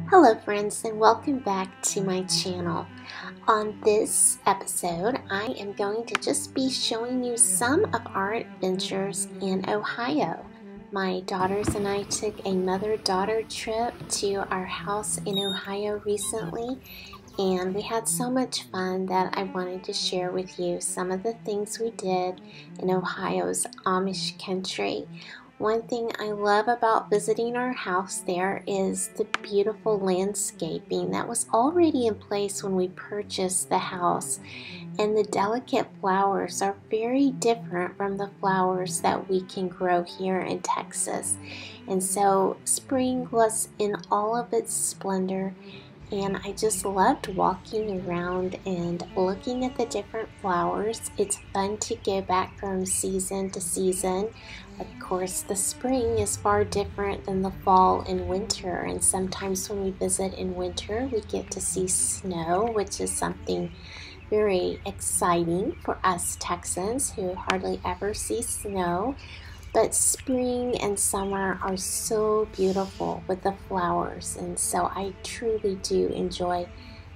Hello friends, and welcome back to my channel. On this episode, I am going to just be showing you some of our adventures in Ohio. My daughters and I took a mother-daughter trip to our house in Ohio recently, and we had so much fun that I wanted to share with you some of the things we did in Ohio's Amish Country. One thing I love about visiting our house there is the beautiful landscaping that was already in place when we purchased the house. And the delicate flowers are very different from the flowers that we can grow here in Texas. And so spring was in all of its splendor. And I just loved walking around and looking at the different flowers. It's fun to go back from season to season. Of course, the spring is far different than the fall and winter, and sometimes when we visit in winter, we get to see snow, which is something very exciting for us Texans who hardly ever see snow. But spring and summer are so beautiful with the flowers, and so I truly do enjoy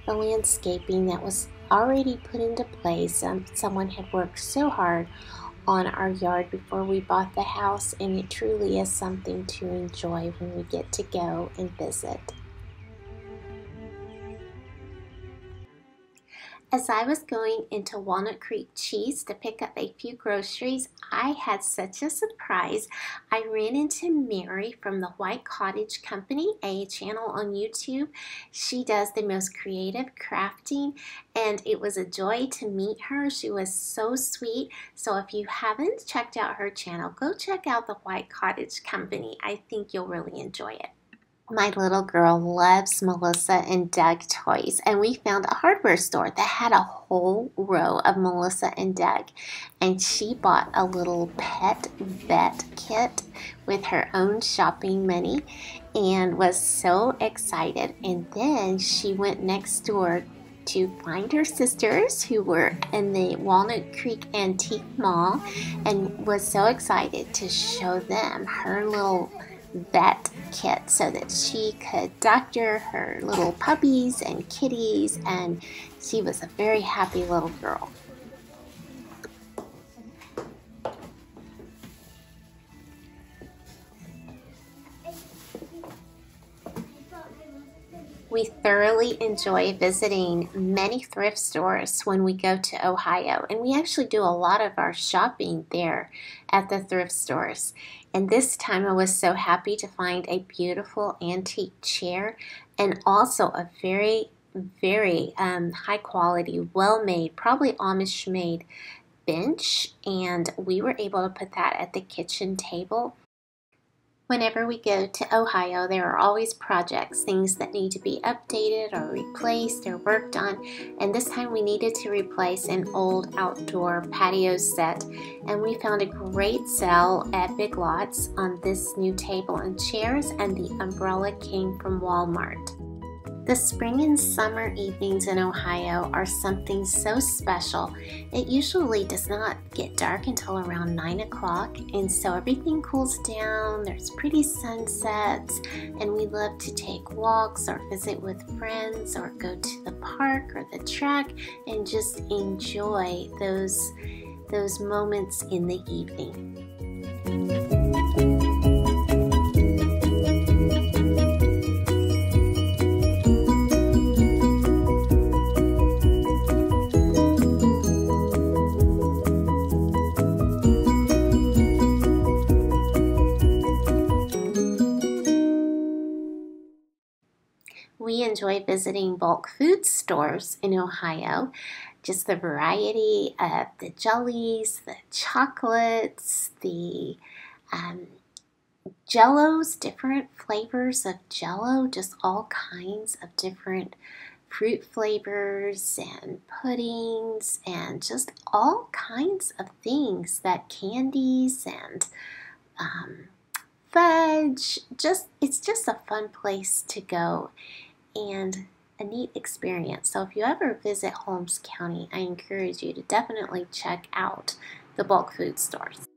the landscaping that was already put into place. Someone had worked so hard on our yard before we bought the house, and it truly is something to enjoy when we get to go and visit. As I was going into Walnut Creek Cheese to pick up a few groceries, I had such a surprise. I ran into Mary from the White Cottage Company, a channel on YouTube. She does the most creative crafting, and it was a joy to meet her. She was so sweet. So if you haven't checked out her channel, go check out the White Cottage Company. I think you'll really enjoy it. My little girl loves Melissa and Doug toys, and we found a hardware store that had a whole row of Melissa and Doug, and she bought a little pet vet kit with her own shopping money and was so excited. And then she went next door to find her sisters who were in the Walnut Creek Antique Mall and was so excited to show them her little vet kit so that she could doctor her little puppies and kitties, and she was a very happy little girl. We thoroughly enjoy visiting many thrift stores when we go to Ohio, and we actually do a lot of our shopping there at the thrift stores. And this time I was so happy to find a beautiful antique chair and also a very high quality, well made, probably Amish made bench, and we were able to put that at the kitchen table. Whenever we go to Ohio, there are always projects, things that need to be updated or replaced or worked on, and this time we needed to replace an old outdoor patio set, and we found a great sale at Big Lots on this new table and chairs, and the umbrella came from Walmart. The spring and summer evenings in Ohio are something so special. It usually does not get dark until around 9 o'clock, and so everything cools down, there's pretty sunsets, and we love to take walks or visit with friends or go to the park or the track and just enjoy those moments in the evening. We enjoy visiting bulk food stores in Ohio. Just the variety of the jellies, the chocolates, the jellos, different flavors of jello, just all kinds of different fruit flavors and puddings and just all kinds of things, that candies and fudge. It's just a fun place to go and a neat experience. So if you ever visit Holmes County, I encourage you to definitely check out the bulk food stores.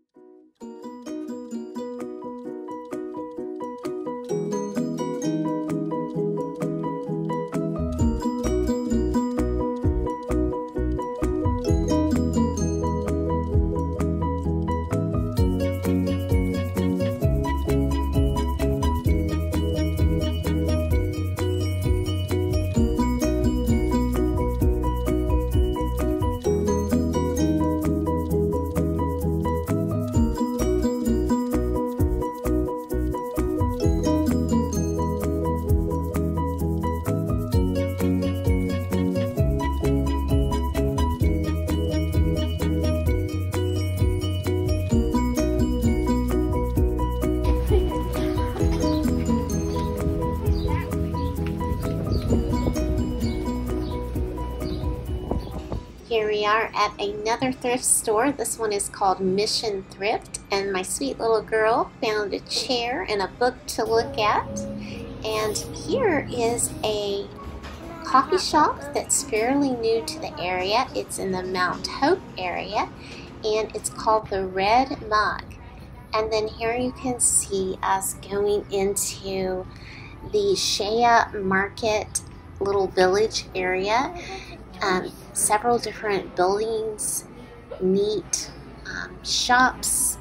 Here we are at another thrift store. This one is called Mission Thrift, and my sweet little girl found a chair and a book to look at. And here is a coffee shop that's fairly new to the area. It's in the Mount Hope area, and it's called the Red Mug. And then here you can see us going into the Shea Market little village area. Several different buildings, neat shops,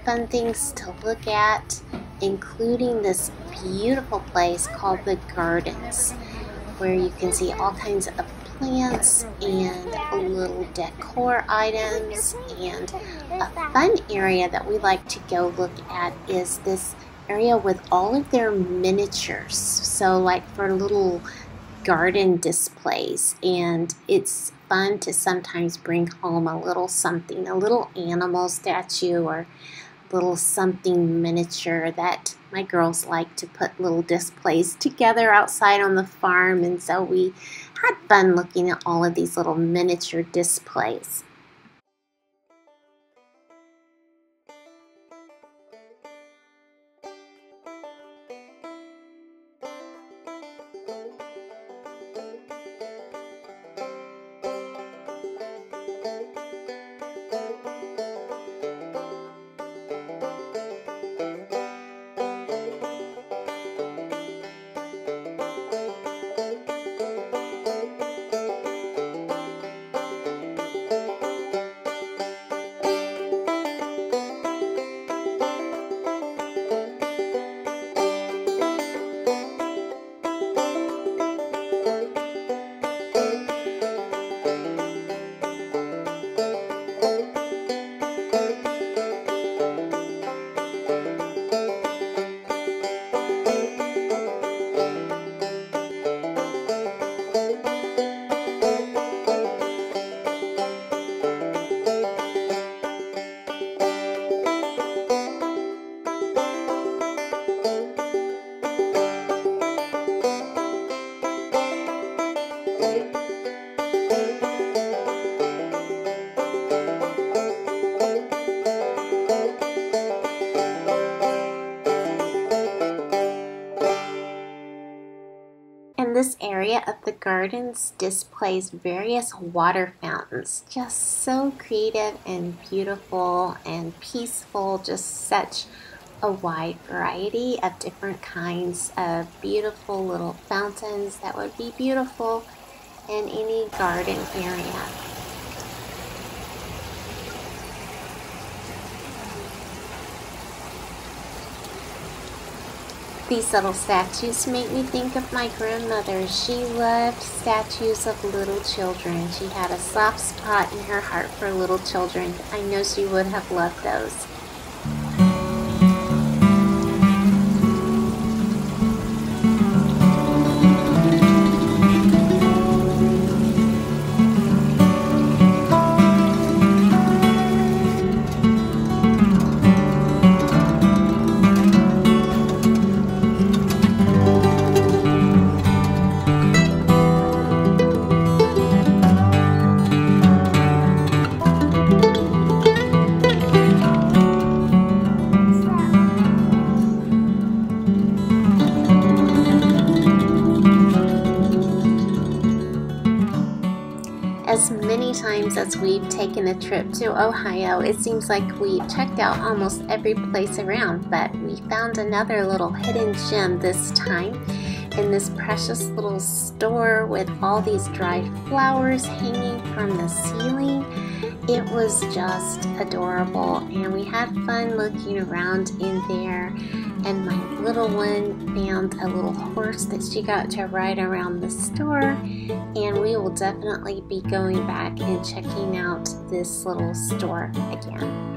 fun things to look at, including this beautiful place called the Gardens, where you can see all kinds of plants and little decor items. And a fun area that we like to go look at is this area with all of their miniatures, so like for little garden displays. And it's fun to sometimes bring home a little something, a little animal statue or little something miniature that my girls like to put little displays together outside on the farm. And so we had fun looking at all of these little miniature displays. And this area of the Gardens displays various water fountains, just so creative and beautiful and peaceful, just such a wide variety of different kinds of beautiful little fountains that would be beautiful in any garden area. These little statues make me think of my grandmother. She loved statues of little children. She had a soft spot in her heart for little children. I know she would have loved those. As many times as we've taken a trip to Ohio, it seems like we've checked out almost every place around, but we found another little hidden gem this time in this precious little store with all these dried flowers hanging from the ceiling. It was just adorable, and we had fun looking around in there. And my little one found a little horse that she got to ride around the store, and we will definitely be going back and checking out this little store again.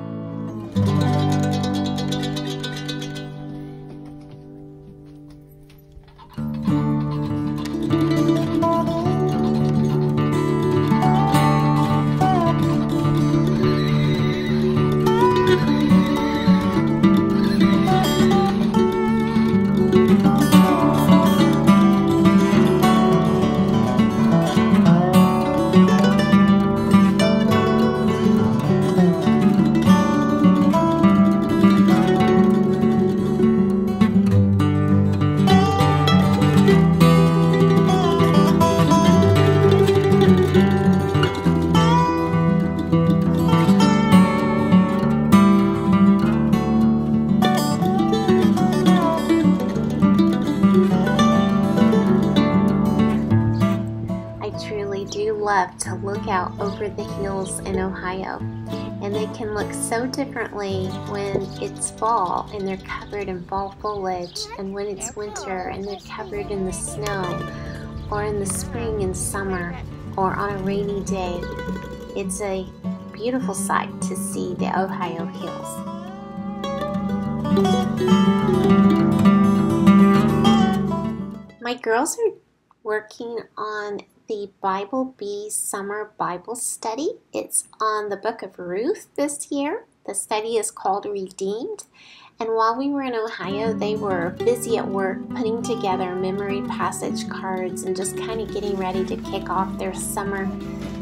love to look out over the hills in Ohio, and they can look so differently when it's fall and they're covered in fall foliage, and when it's winter and they're covered in the snow, or in the spring and summer, or on a rainy day. It's a beautiful sight to see the Ohio hills. My girls are working on the Bible Bee Summer Bible Study. It's on the book of Ruth this year. The study is called Redeemed. And while we were in Ohio, they were busy at work putting together memory passage cards and just kind of getting ready to kick off their summer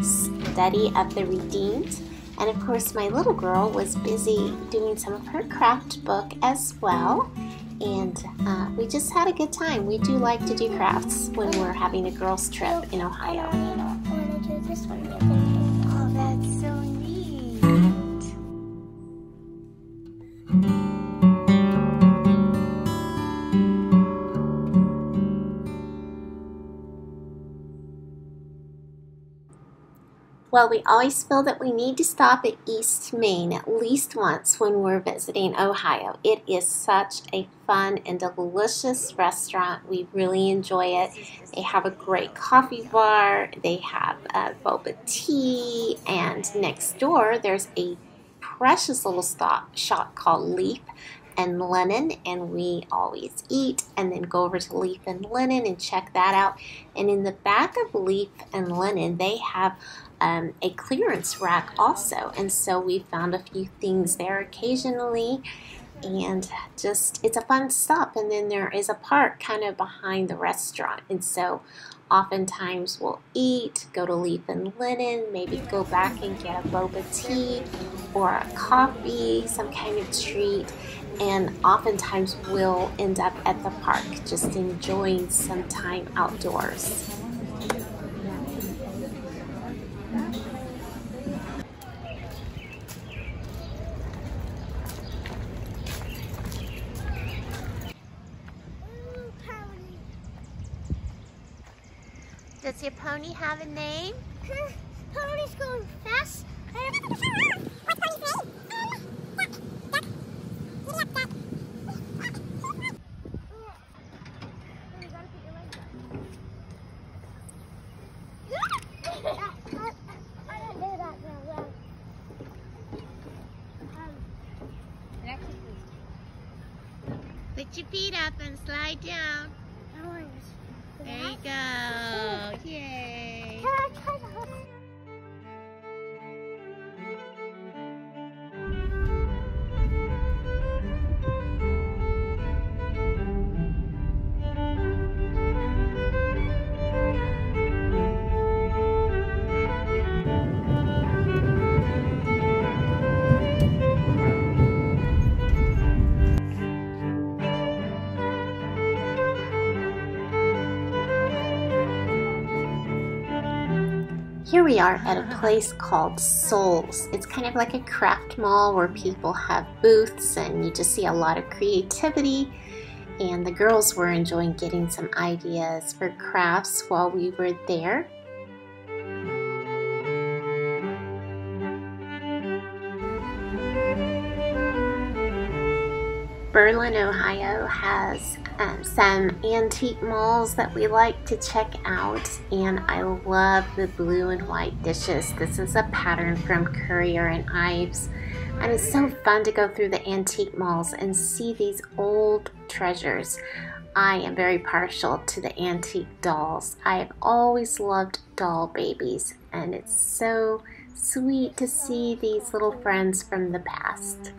study of the Redeemed. And of course, my little girl was busy doing some of her craft book as well. And we just had a good time. We do like to do crafts when we're having a girls' trip in Ohio. Oh, that's so neat. Well, we always feel that we need to stop at East Main at least once when we're visiting Ohio. It is such a fun and delicious restaurant. We really enjoy it. They have a great coffee bar. They have a boba tea. And next door, there's a precious little shop called Leaf and Linen, and we always eat and then go over to Leaf and Linen and check that out. And in the back of Leaf and Linen, they have a clearance rack also, and so we found a few things there occasionally, and just it's a fun stop. And then there is a park kind of behind the restaurant, and so oftentimes we'll eat, go to Leaf and Linen, maybe go back and get a boba tea or a coffee, some kind of treat, and oftentimes we'll end up at the park just enjoying some time outdoors. Does your pony have a name? Pony's going fast. What's Pony's name? I don't do that very well. Put your feet up and slide down. There you go. Yay. Here we are at a place called Souls. It's kind of like a craft mall where people have booths and you just see a lot of creativity. And the girls were enjoying getting some ideas for crafts while we were there. Berlin, Ohio has some antique malls that we like to check out, and I love the blue and white dishes. This is a pattern from Currier and Ives, and it's so fun to go through the antique malls and see these old treasures. I am very partial to the antique dolls. I have always loved doll babies, and it's so sweet to see these little friends from the past.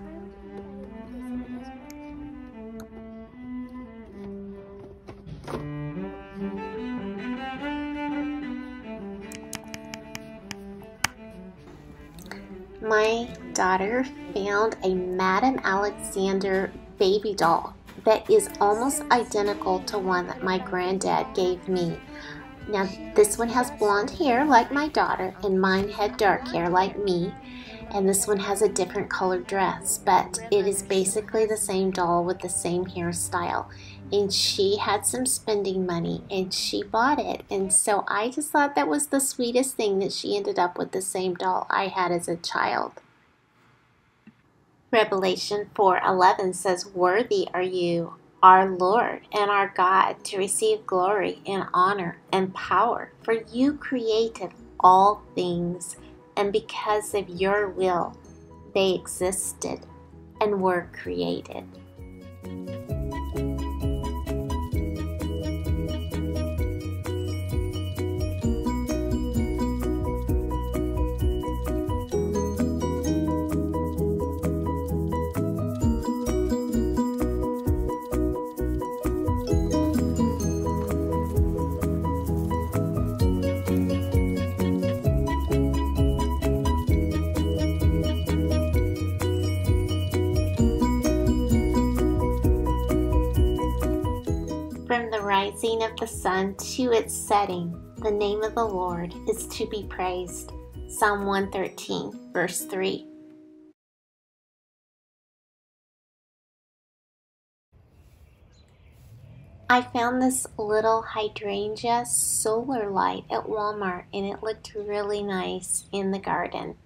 My daughter found a Madame Alexander baby doll that is almost identical to one that my granddad gave me. Now this one has blonde hair like my daughter, and mine had dark hair like me. And this one has a different colored dress, but it is basically the same doll with the same hairstyle. And she had some spending money and she bought it. And so I just thought that was the sweetest thing, that she ended up with the same doll I had as a child. Revelation 4:11 says, "Worthy are you, our Lord and our God, to receive glory and honor and power, for you created all things, and because of your will they existed and were created." From the rising of the sun to its setting, the name of the Lord is to be praised. Psalm 113, verse 3. I found this little hydrangea solar light at Walmart, and it looked really nice in the garden.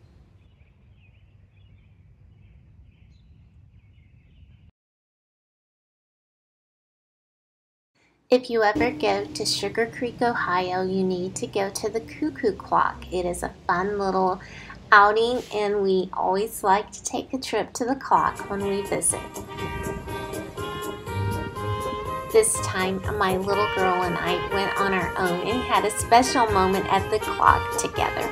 If you ever go to Sugar Creek, Ohio, you need to go to the Cuckoo Clock. It is a fun little outing, and we always like to take a trip to the clock when we visit. This time, my little girl and I went on our own and had a special moment at the clock together.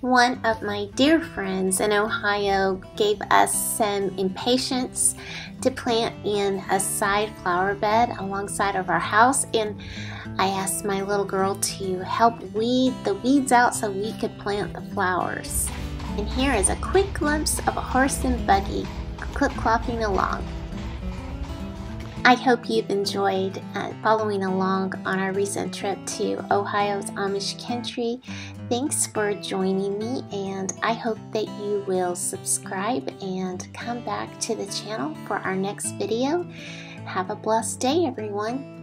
One of my dear friends in Ohio gave us some impatiens to plant in a side flower bed alongside of our house, and I asked my little girl to help weed the weeds out so we could plant the flowers. And here is a quick glimpse of a horse and buggy clip-clopping along. I hope you've enjoyed following along on our recent trip to Ohio's Amish Country. Thanks for joining me, and I hope that you will subscribe and come back to the channel for our next video. Have a blessed day, everyone.